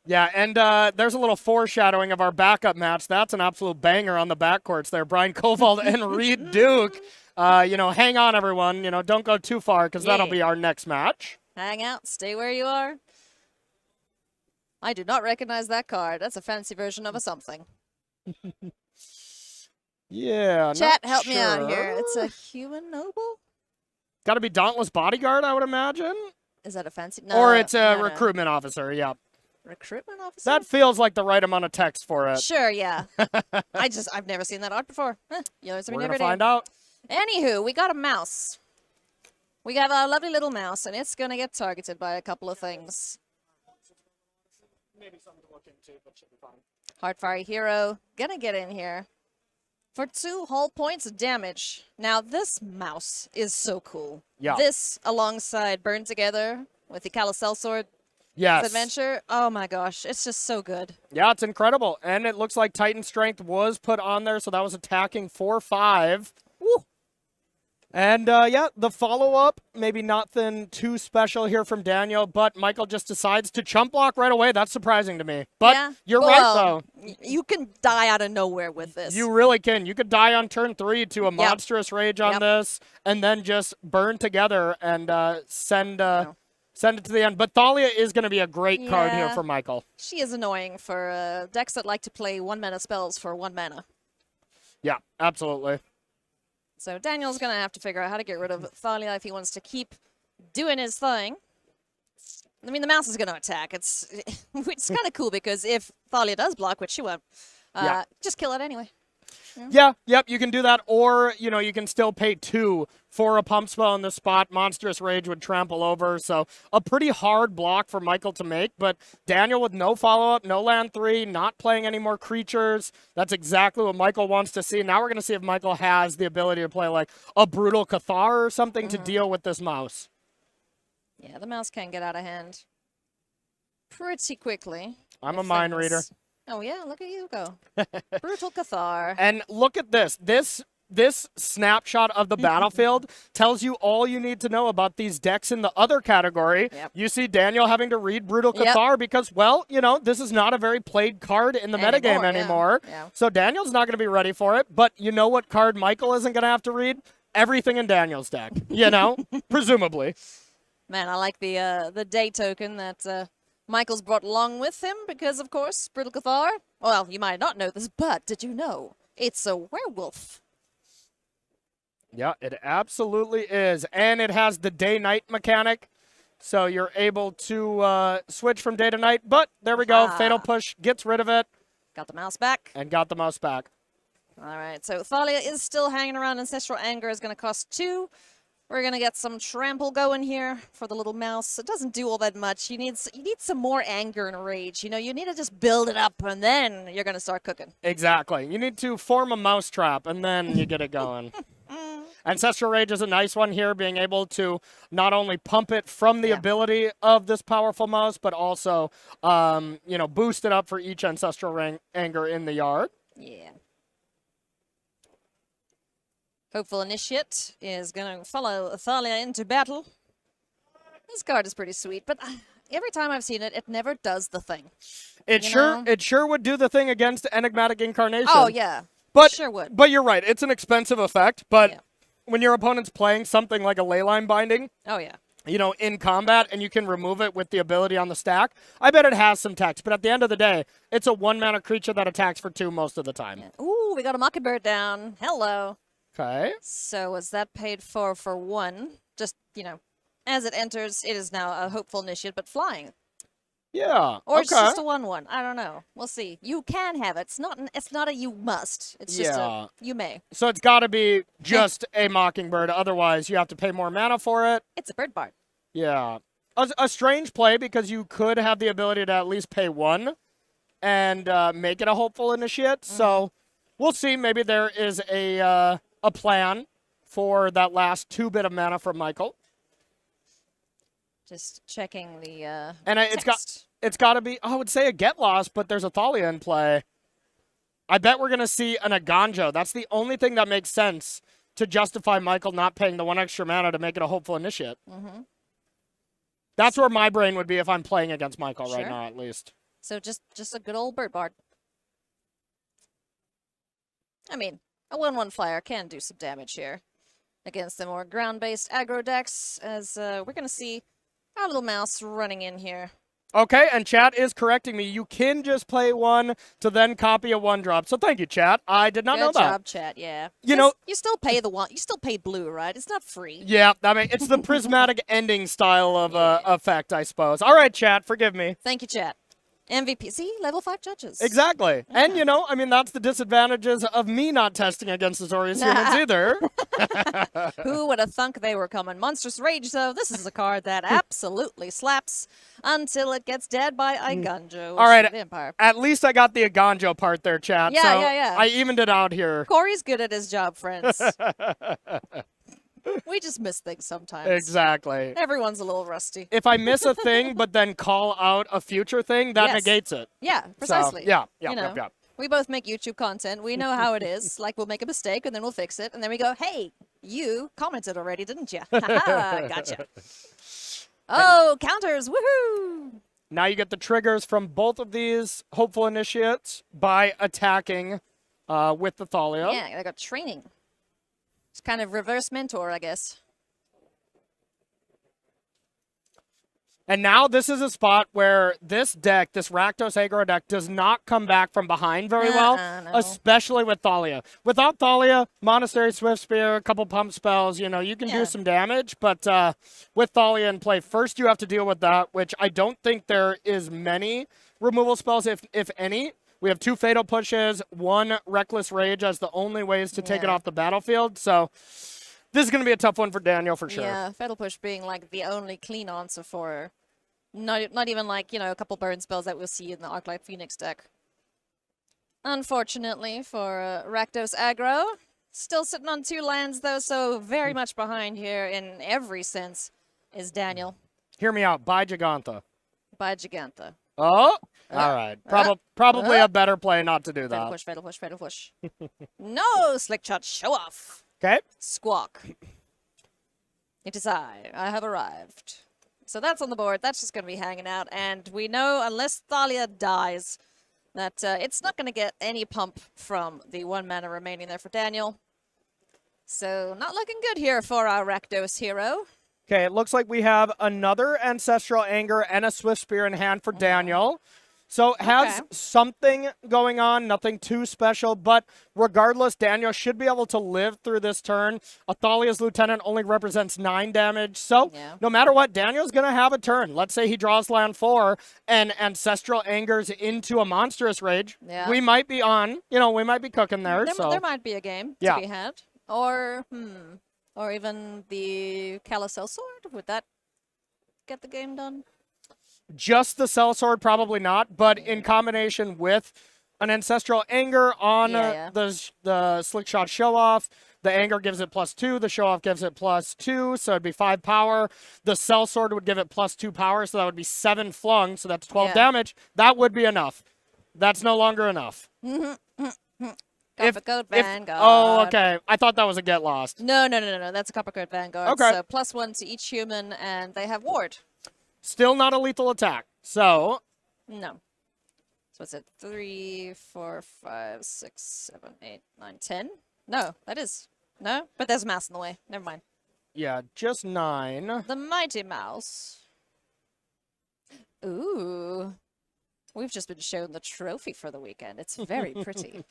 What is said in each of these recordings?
Yeah, and there's a little foreshadowing of our backup match. That's an absolute banger on the backcourts there. Brian Koval and Reed Duke. Hang on, everyone. Don't go too far because that'll be our next match. Hang out. Stay where you are. I do not recognize that card. That's a fancy version of a something. Yeah, Chat, help me out here. It's a human noble? Got to be Dauntless Bodyguard, I would imagine. Is that a fancy? No. Or it's a recruitment officer, yeah. Recruitment officer? That feels like the right amount of text for it. Sure, yeah. I've never seen that art before. You learn something We're every going to day. find out. Anywho, we got a mouse. We got a lovely little mouse, and it's going to get targeted by a couple of things. Maybe something to look into, but should be fine. Heartfire Hero, gonna get in here for 2 whole points of damage. Now, this mouse is so cool. Yeah. This, alongside Burn Together with the Calicel Sword adventure, oh my gosh, it's just so good. Yeah, it's incredible. And it looks like Titan Strength was put on there, so that was attacking 4-5. Woo! And, the follow-up, maybe nothing too special here from Daniel, but Michael just decides to chump block right away. That's surprising to me. But you're right, though. You can die out of nowhere with this. You really can. You could die on turn 3 to a monstrous rage on this, and then just burn together and send it to the end. But Thalia is going to be a great card here for Michael. She is annoying for decks that like to play 1-mana spells for 1 mana. Yeah, absolutely. So Daniel's going to have to figure out how to get rid of Thalia if he wants to keep doing his thing. I mean, the mouse is going to attack. It's kind of cool because if Thalia does block, which she won't, just kill it anyway. You can do that, or, you can still pay 2 for a pump spell in this spot. Monstrous Rage would trample over, so a pretty hard block for Michael to make, but Daniel with no follow-up, no land 3, not playing any more creatures. That's exactly what Michael wants to see. Now we're going to see if Michael has the ability to play, like, a Brutal Cathar or something to deal with this mouse. Yeah, the mouse can get out of hand pretty quickly. I'm a mind reader. Oh, yeah, look at you go. Brutal Cathar. And look at this. This snapshot of the battlefield tells you all you need to know about these decks in the other category. Yep. You see Daniel having to read Brutal Cathar because, well, this is not a very played card in the metagame anymore. Yeah. So Daniel's not going to be ready for it. But you know what card Michael isn't going to have to read? Everything in Daniel's deck, presumably. Man, I like the day token that Michael's brought along with him because, of course, Brutal Cathar. Well, you might not know this, but did you know it's a werewolf? Yeah, it absolutely is. And it has the day-night mechanic, so you're able to switch from day to night. But there we go. Fatal Push gets rid of it. Got the mouse back. And got the mouse back. All right, so Thalia is still hanging around. Ancestral Anger is going to cost 2. We're going to get some trample going here for the little mouse. It doesn't do all that much. You need some more anger and rage. You need to just build it up, and then you're going to start cooking. Exactly. You need to form a mouse trap, and then you get it going. Ancestral Rage is a nice one here, being able to not only pump it from the ability of this powerful mouse, but also, boost it up for each Ancestral Anger in the yard. Yeah. Hopeful Initiate is going to follow Thalia into battle. This card is pretty sweet, but every time I've seen it, it never does the thing. It sure would do the thing against Enigmatic Incarnation. Oh, yeah. But, sure would. But you're right. It's an expensive effect, but when your opponent's playing something like a Leyline Binding, in combat, and you can remove it with the ability on the stack, I bet it has some text. But at the end of the day, it's a 1-mana creature that attacks for 2 most of the time. Yeah. Ooh, we got a Mockingbird down. Hello. Okay. So was that paid for 1? Just, as it enters, it is now a Hopeful Initiate, but flying. Yeah. Or it's just a 1/1. I don't know. We'll see. You can have it. It's not a you must. It's just a you may. So it's got to be just a Mockingbird. Otherwise, you have to pay more mana for it. It's a bird bard. Yeah. A strange play because you could have the ability to at least pay 1 and make it a Hopeful Initiate. So we'll see. Maybe there is a plan for that last 2 bit of mana from Michael. Just checking the and it's got to be, I would say, a Get Lost, but there's a Thalia in play. I bet we're going to see an Aganjo. That's the only thing that makes sense to justify Michael not paying the 1 extra mana to make it a Hopeful Initiate. That's where my brain would be if I'm playing against Michael right now, at least. So just a good old bird bard. I mean, a 1/1 flyer can do some damage here against the more ground-based aggro decks, as we're going to see our little mouse running in here. Okay, and chat is correcting me. You can just play one to then copy a 1-drop. So thank you, chat. I did not know that. Good job, chat. Yeah. You know, you still pay the one. You still pay blue, right? It's not free. Yeah, I mean, it's the prismatic ending style of effect, I suppose. All right, chat, forgive me. Thank you, chat. MVP. See, level 5 judges. Exactly. And, you know, I mean, that's the disadvantages of me not testing against Azorius humans either. Who would have thunk they were coming? Monstrous Rage, though, this is a card that absolutely slaps until it gets dead by Iganjo. All right, Vampire. at least I got the Aganjo part there, chat. Yeah, so yeah. I evened it out here. Corey's good at his job, friends. We just miss things sometimes. Exactly. Everyone's a little rusty. If I miss a thing but then call out a future thing, that negates it. Yeah, precisely. So, You know, we both make YouTube content. We know how it is. Like, we'll make a mistake, and then we'll fix it. And then we go, hey, you commented already, didn't you? Gotcha. Oh, counters. Woohoo! Now you get the triggers from both of these hopeful initiates by attacking with the Thalia. Yeah, I got training. It's kind of reverse mentor, I guess. And now this is a spot where this deck, this Rakdos aggro deck, does not come back from behind very well, no. especially with Thalia. Without Thalia, Monastery Swift Spear, a couple pump spells, you know, you can do some damage, but with Thalia in play, first you have to deal with that, which I don't think there is many removal spells, if any. We have 2 Fatal Pushes, 1 Reckless Rage as the only ways to take it off the battlefield, so this is going to be a tough one for Daniel for sure. Yeah, Fatal Push being like the only clean answer for not even like, you know, a couple burn spells that we'll see in the Arclight Phoenix deck. Unfortunately for Rakdos aggro, still sitting on 2 lands though, so very much behind here in every sense is Daniel. Hear me out, buy Gigantha. By Gigantha. Oh, all right. Probably a better play not to do that. Fatal push. No, Slick Shot, show off. Okay. Squawk. It is I have arrived. So that's on the board. That's just going to be hanging out. And we know, unless Thalia dies, that it's not going to get any pump from the 1 mana remaining there for Daniel. So not looking good here for our Rakdos hero. Okay, it looks like we have another Ancestral Anger and a Swift Spear in hand for Daniel. So has something going on, nothing too special, but regardless, Daniel should be able to live through this turn. Athalia's Lieutenant only represents 9 damage, so no matter what, Daniel's going to have a turn. Let's say he draws land 4 and Ancestral Angers into a Monstrous Rage. Yeah. We might be on, you know, we might be cooking there. There might be a game to be had. Or even the Carousel Sword. Would that get the game done? Just the Sellsword, probably not, but in combination with an Ancestral Anger on the Slick Shot Show-Off, the Anger gives it +2, the Show-Off gives it +2, so it'd be 5 power. The Sellsword would give it +2 power, so that would be 7 flung, so that's 12 damage. That would be enough. That's no longer enough. Copper Vanguard. Oh, okay. I thought that was a get lost. No. That's a Copper Coat Vanguard. Okay. So +1 to each human, and they have ward. Still not a lethal attack. So. No. So what's it? 3, 4, 5, 6, 7, 8, 9, 10? No, that is. No? But there's a mouse in the way. Never mind. Yeah, just 9. The Mighty Mouse. Ooh. We've just been shown the trophy for the weekend. It's very pretty.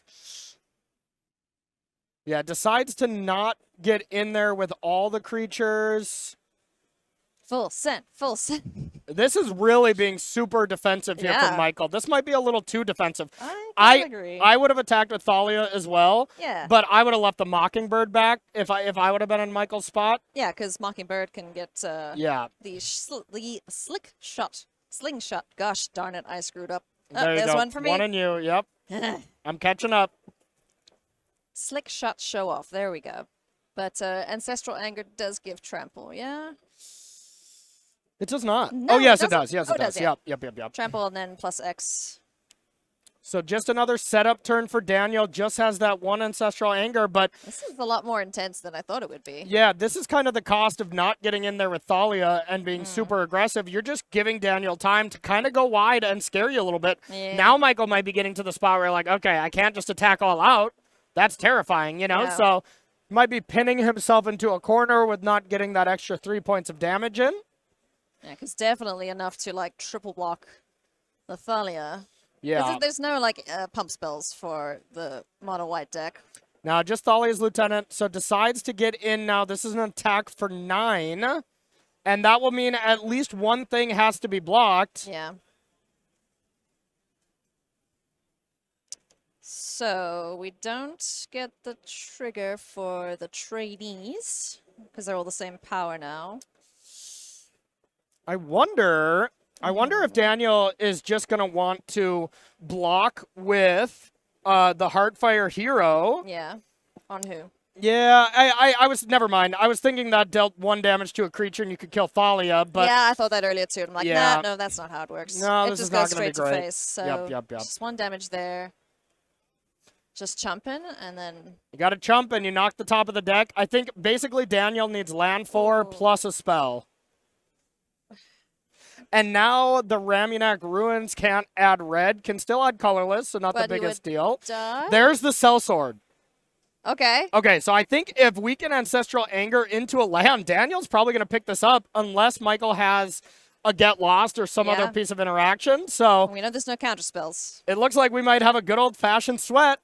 Yeah, decides to not get in there with all the creatures. Full send. This is really being super defensive here from Michael. This might be a little too defensive. I agree. I would have attacked with Thalia as well. Yeah. But I would have left the Mockingbird back if I would have been in Michael's spot. Yeah, because Mockingbird can get the slick shot. Slingshot. Gosh darn it, I screwed up. There you there's go. one for me. One in you, yep. I'm catching up. Slick Shot Show Off. There we go. But Ancestral Anger does give trample, yeah? It does not. No, oh, yes, it it does. Yes, Oh, it does. yeah. Yep. Trample and then +X. So just another setup turn for Daniel. Just has that one Ancestral Anger, but This is a lot more intense than I thought it would be. yeah, this is kind of the cost of not getting in there with Thalia and being super aggressive. You're just giving Daniel time to kind of go wide and scare you a little bit. Yeah. Now Michael might be getting to the spot where you're like, okay, I can't just attack all out. That's terrifying, you know? Yeah. So might be pinning himself into a corner with not getting that extra 3 points of damage in. Yeah, because definitely enough to like triple block the Thalia. Yeah. There's no like pump spells for the mono white deck. Now just Thalia's Lieutenant, so decides to get in now. This is an attack for 9. And that will mean at least one thing has to be blocked. Yeah. So we don't get the trigger for the trainees because they're all the same power now. I wonder if Daniel is just going to want to block with the Heartfire Hero. Yeah. On who? Yeah, I was, never mind. I was thinking that dealt 1 damage to a creature and you could kill Thalia, but yeah, I thought that earlier too. I'm like, Yeah. nah, no, that's not how it works. No, it this just is not goes gonna be straight to great. face. So Yep. just 1 damage there. Just chumping and then you got to chump and you knock the top of the deck. I think basically Daniel needs land 4 plus a spell. And now the Ramunak Ruins can't add red, can still add colorless, so not But the he biggest would deal. die? There's the Sellsword. Okay. Okay, so I think if we can Ancestral Anger into a land, Daniel's probably going to pick this up unless Michael has a Get Lost or some other Yeah. piece of interaction. So We know there's no counter spells. it looks like we might have a good old-fashioned sweat.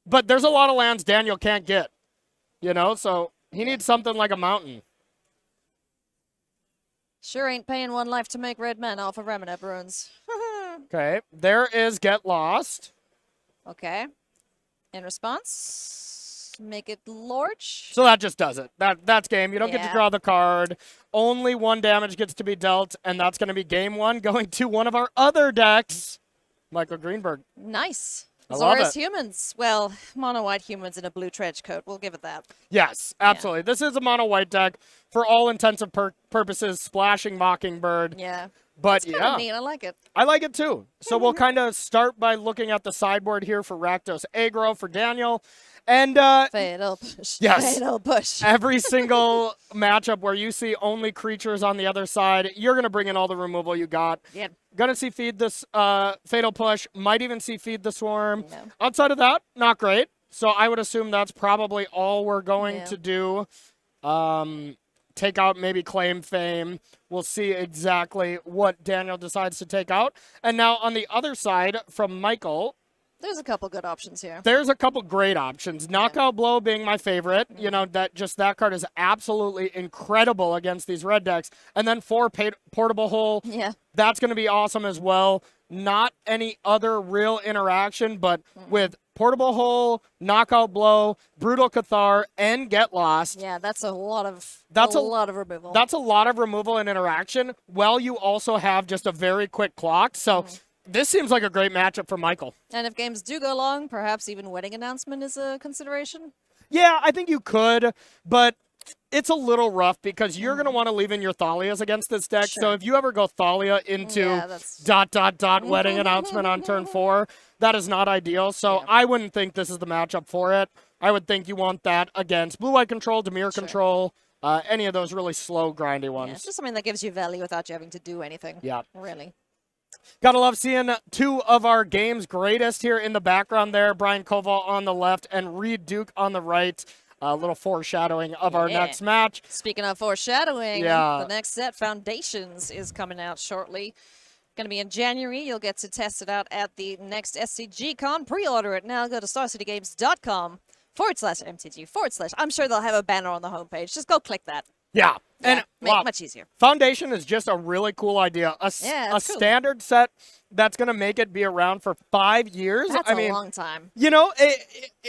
But there's a lot of lands Daniel can't get, you know? So he needs something like a mountain. Sure ain't paying 1 life to make red men off of Ramunak Ruins. Okay, there is Get Lost. Okay. In response, make it Lorch. So that just does it. That's game. You don't get to Yeah. draw the card. Only 1 damage gets to be dealt, and that's going to be game 1 going to one of our other decks, Michael Greenberg. Nice. I love Azorius it. humans. Well, mono white humans in a blue trench coat. We'll give it that. Yes, absolutely. This is a mono white deck for all intents and purposes, splashing Mockingbird. Yeah. But Kinda yeah, neat. I like it. I like it too. So we'll kind of start by looking at the sideboard here for Rakdos Aggro for Daniel. And Fatal push. Yes. Fatal push. every single matchup where you see only creatures on the other side, you're going to bring in all the removal you got. Yeah. Gonna see Feed this Fatal Push, might even see Feed the Swarm. Yeah. Outside of that, not great. So I would assume that's probably all we're going Yeah. to do. Take out maybe Claim Fame. We'll see exactly what Daniel decides to take out. And now on the other side from Michael, There's a couple good options here. there's a couple great options. Knockout Blow being my favorite. You know, that card is absolutely incredible against these red decks. And then 4 Portable Hole. Yeah. That's going to be awesome as well. Not any other real interaction, but with Portable Hole, Knockout Blow, Brutal Cathar, and Get Lost. Yeah, that's a lot of That's a- lot of removal. That's a lot of removal and interaction. Well, you also have just a very quick clock. So this seems like a great matchup for Michael. And if games do go long, perhaps even wedding announcement is a consideration. Yeah, I think you could, but it's a little rough because you're going to want to leave in your Thalias against this deck. So Sure. if you ever go Thalia into Yeah, that's wedding announcement on turn 4, that is not ideal. So Yeah. I wouldn't think this is the matchup for it. I would think you want that against Blue-White Control, Dimir Sure. Control, any of those really slow, grindy yeah, ones. it's just something that gives you value without you having to do anything. Yeah. Really. Gotta love seeing 2 of our game's greatest here in the background there. Brian Koval on the left and Reed Duke on the right. A little foreshadowing of our Yeah. next match. Speaking of foreshadowing, Yeah. the next set, Foundations, is coming out shortly. Going to be in January. You'll get to test it out at the next SCG Con. Pre-order it now. Go to starcitygames.com/MTG/. I'm sure they'll have a banner on the homepage. Just go click that. Yeah. Yeah, And make wow, it much easier. Foundation is just a really cool idea. Yeah, A it's cool. standard set that's going to make it be around for 5 years. That's I a mean, long time. you know,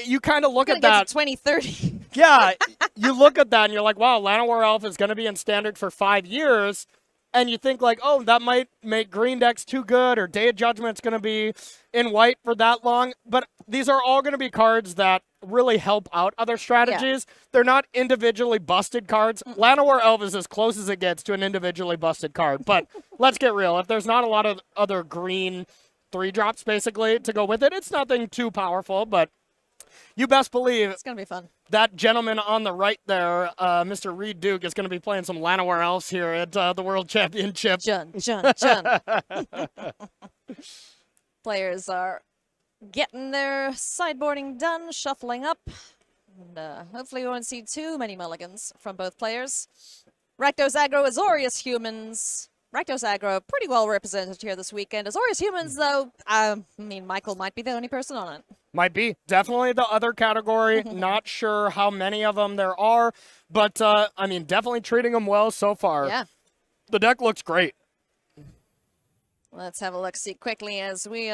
you kind of look Gonna at get that. to 2030. Yeah, you look at that and you're like, wow, Llanowar Elf is going to be in standard for 5 years. And you think like, oh, that might make green decks too good, or Day of Judgment's going to be in white for that long. But these are all going to be cards that really help out other strategies. They're not individually busted cards. Llanowar Elf is as close as it gets to an individually busted card. But let's get real. If there's not a lot of other green 3-drops basically to go with it. It's nothing too powerful, but you best believe It's going to be fun. that gentleman on the right there, Mr. Reed Duke, is going to be playing some Llanowar Elves here at the World Championship. Jun. Players are getting their sideboarding done, shuffling up. And hopefully we won't see too many mulligans from both players. Rakdos Aggro, Azorius Humans. Rakdos Aggro, pretty well represented here this weekend. Azorius Humans, though, I mean, Michael might be the only person on it. Might be. Definitely the other category. Not sure how many of them there are, but, I mean, definitely treating them well so far. Yeah. The deck looks great. Let's have a look-see quickly as we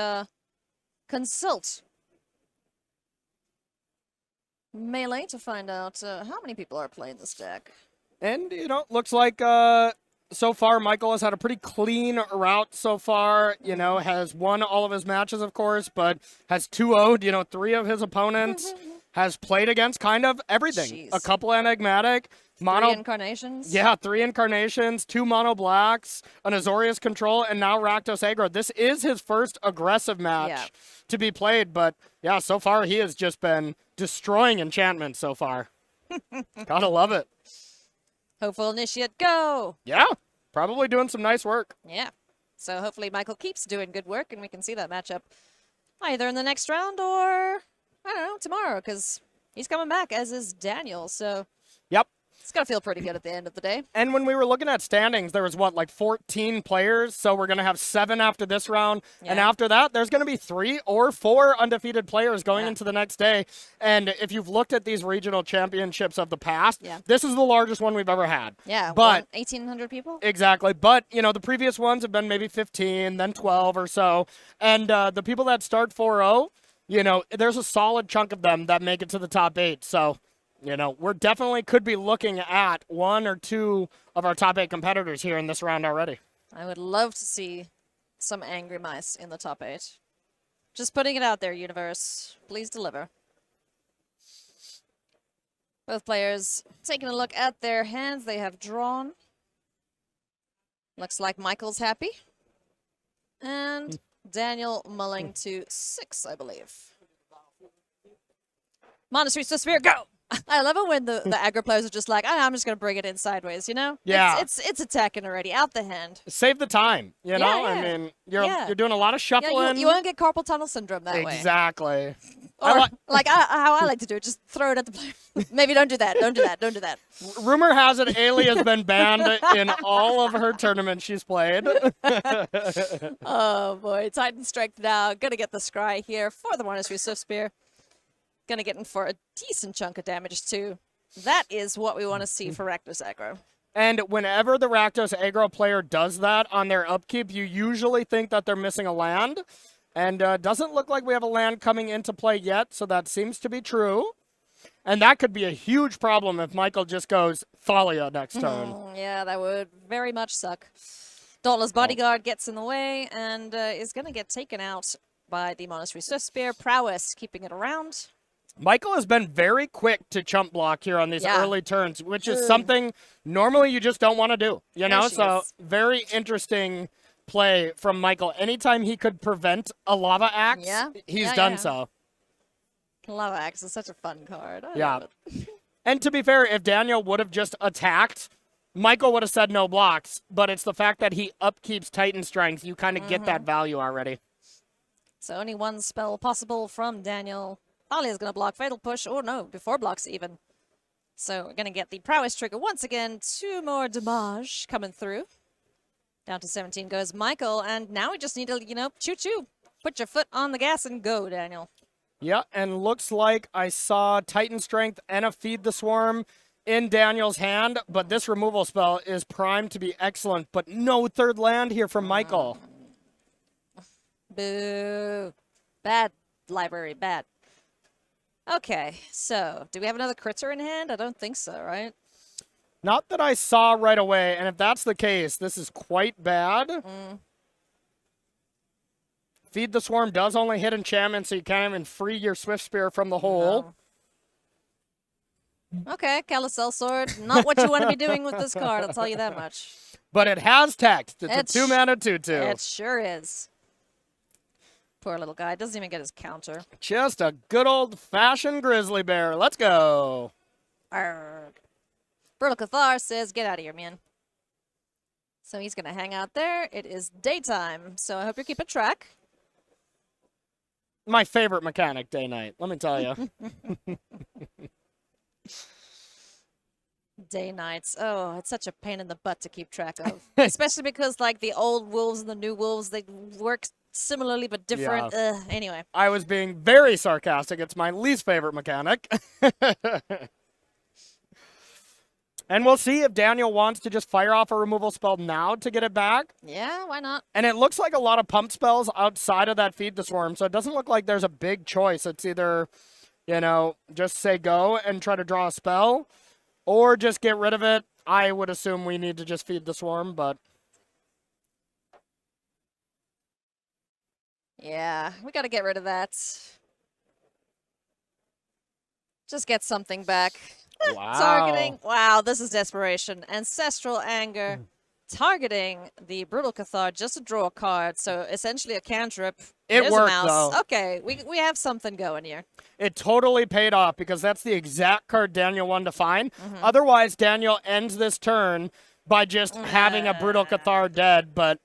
consult Melee to find out how many people are playing this deck. And, you know, looks like so far Michael has had a pretty clean route so far. You know, has won all of his matches, of course, but has 2-0'd, you know, 3 of his opponents. Has played against kind of everything. Jeez. A couple enigmatic. 3 incarnations? Yeah, 3 incarnations, 2 mono blacks, an Azorius control, and now Rakdos Aggro. This is his first aggressive match to be played, but yeah, so far he has just been destroying enchantments so far. Gotta love it. Hopeful Initiate, go! Yeah, probably doing some nice work. Yeah. So hopefully Michael keeps doing good work and we can see that matchup either in the next round or, I don't know, tomorrow, because he's coming back, as is Daniel, so Yep. it's going to feel pretty good at the end of the day. And when we were looking at standings, there was, what, like 14 players? So we're going to have 7 after this round. And Yeah. after that, there's going to be 3 or 4 undefeated players going Yeah. into the next day. And if you've looked at these regional championships of the past, Yeah. this is the largest one we've ever had. Yeah, But 1,800 people? exactly. But, you know, the previous ones have been maybe 15, then 12 or so. And the people that start 4-0, you know, there's a solid chunk of them that make it to the top 8. So, you know, we're definitely could be looking at 1 or 2 of our top 8 competitors here in this round already. I would love to see some angry mice in the top 8. Just putting it out there, universe. Please deliver. Both players taking a look at their hands they have drawn. Looks like Michael's happy. And Daniel mulling to 6, I believe. Monastery Sphere, go! I love it when the aggro players are just like, I'm just going to bring it in sideways, you know? Yeah. It's attacking already, out the hand. Save the time, you know? I yeah. mean, Yeah. you're doing a lot of Yeah, shuffling. you won't get carpal tunnel syndrome that way. Exactly. Or, like how I like to do it, just throw it at the player. Maybe don't do that, don't do that, don't do that. Rumor has it Ailey has been banned in all of her tournaments she's played. Oh boy, Titan Strength now. Gonna get the scry here for the Monastery Swift Spear. Gonna get in for a decent chunk of damage too. That is what we want to see for Rakdos Aggro. And whenever the Rakdos Aggro player does that on their upkeep, you usually think that they're missing a land. And doesn't look like we have a land coming into play yet, so that seems to be true. And that could be a huge problem if Michael just goes Thalia next turn. Yeah, that would very much suck. Dauntless Bodyguard gets in the way and is going to get taken out by the Monastery Swift Spear. Prowess keeping it around. Michael has been very quick to chump block here on these early turns, which is something normally you just don't want to do, you know? So very interesting play from Michael. Anytime he could prevent a Lava Axe, he's done so. Lava Axe is such a fun card. I Yeah. love it. And to be fair, if Daniel would have just attacked, Michael would have said no blocks, but it's the fact that he upkeeps Titan Strength. You kind of get that value already. So only one spell possible from Daniel. Thalia is going to block Fatal Push. Oh no, before blocks even. So we're going to get the Prowess trigger once again. 2 more damage coming through. Down to 17 goes Michael, and now we just need to, you know, choo-choo. Put your foot on the gas and go, Daniel. Yeah, and looks like I saw Titan Strength and a Feed the Swarm in Daniel's hand, but this removal spell is primed to be excellent, but no third land here from Michael. Boo. Bad library, bad. Okay, so do we have another critter in hand? I don't think so, right? Not that I saw right away, and if that's the case, this is quite bad. Feed the Swarm does only hit enchantment, so you can't even free your Swift Spear from the hole. No. Okay, Calicel Sword. Not what you want to be doing with this card, I'll tell you that much. But it has text. It's a 2-mana 2-2. It sure is. Poor little guy. Doesn't even get his counter. Just a good old-fashioned grizzly bear. Let's go. Arrgh. Brutal Cathar says, get out of here, man. So he's going to hang out there. It is daytime, so I hope you're keeping track. My favorite mechanic, day-night, let me tell you. Day nights. Oh, it's such a pain in the butt to keep track of. Especially because, like, the old wolves and the new wolves, they work similarly but different. Anyway. I was being very sarcastic. It's my least favorite mechanic. And we'll see if Daniel wants to just fire off a removal spell now to get it back. Yeah, why not? And it looks like a lot of pump spells outside of that Feed the Swarm, so it doesn't look like there's a big choice. It's either, you know, just say go and try to draw a spell, or just get rid of it. I would assume we need to just Feed the Swarm, but... Yeah, we got to get rid of that. Just get something back. Wow. Targeting. Wow, this is desperation. Ancestral Anger. Targeting the Brutal Cathar just to draw a card. So essentially a cantrip. It There's worked, a mouse. though. Okay, we have something going here. It totally paid off because that's the exact card Daniel wanted to find. Otherwise, Daniel ends this turn by just having a Brutal Cathar dead. But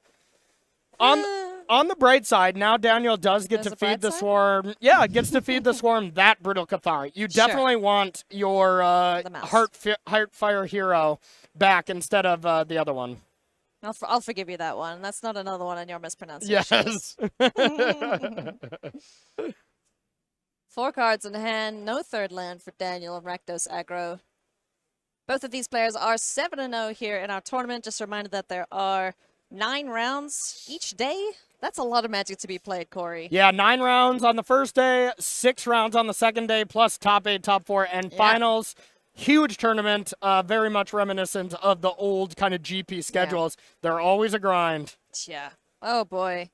on the bright side, now Daniel does get There's to a bright feed the side? Swarm. Yeah, gets to feed the Swarm that Brutal Cathar. You definitely want your mouse. Heartfire hero back instead of the other one. I'll forgive you that one. That's not another one in your mispronunciation. Yes. 4 cards in hand. No third land for Daniel and Rakdos aggro. Both of these players are 7-0 here in our tournament. Just a reminder that there are 9 rounds each day. That's a lot of Magic to be played, Corey. Yeah, 9 rounds on the first day, 6 rounds on the second day, plus top 8, top 4, and finals. Huge tournament, very much reminiscent of the old kind of GP schedules. They're always a grind. Yeah. Oh, boy.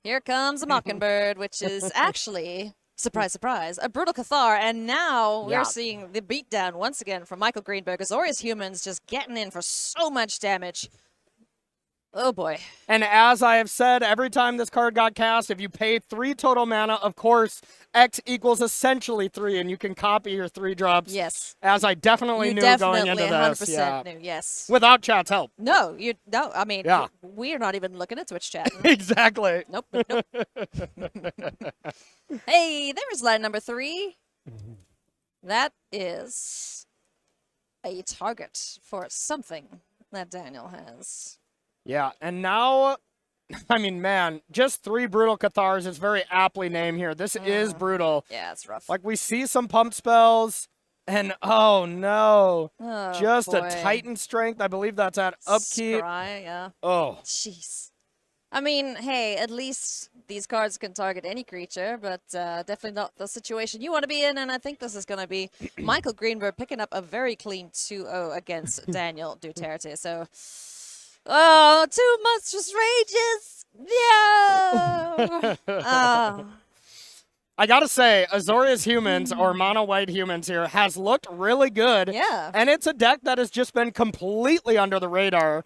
Here comes a Mockingbird, which is actually, surprise, surprise, a Brutal Cathar. And now we're seeing the beatdown once again from Michael Greenberg. Azorius Humans just getting in for so much damage. Oh, boy. And as I have said, every time this card got cast, if you pay 3 total mana, of course, X equals essentially 3, and you can copy your 3 drops. Yes. As I definitely knew going into this. 100% knew, yes. Without chat's help. No, I mean, we're not even looking at Twitch chat. Exactly. Nope. Hey, there's line number 3. That is a target for something that Daniel has. Yeah, and now, I mean, man, just 3 Brutal Cathars is very aptly named here. This is brutal. Yeah, it's rough. Like, we see some pump spells, and oh no, just boy. a Titan Strength. I believe that's at upkeep. Scry, yeah. Oh. Jeez. I mean, hey, at least these cards can target any creature, but definitely not the situation you want to be in, and I think this is going to be Michael Greenberg picking up a very clean 2-0 against Daniel Duterte, so... Oh, 2 monstrous rages! No! I gotta say, Azorius Humans, or Mono White Humans here, has looked really good. Yeah. And it's a deck that has just been completely under the radar.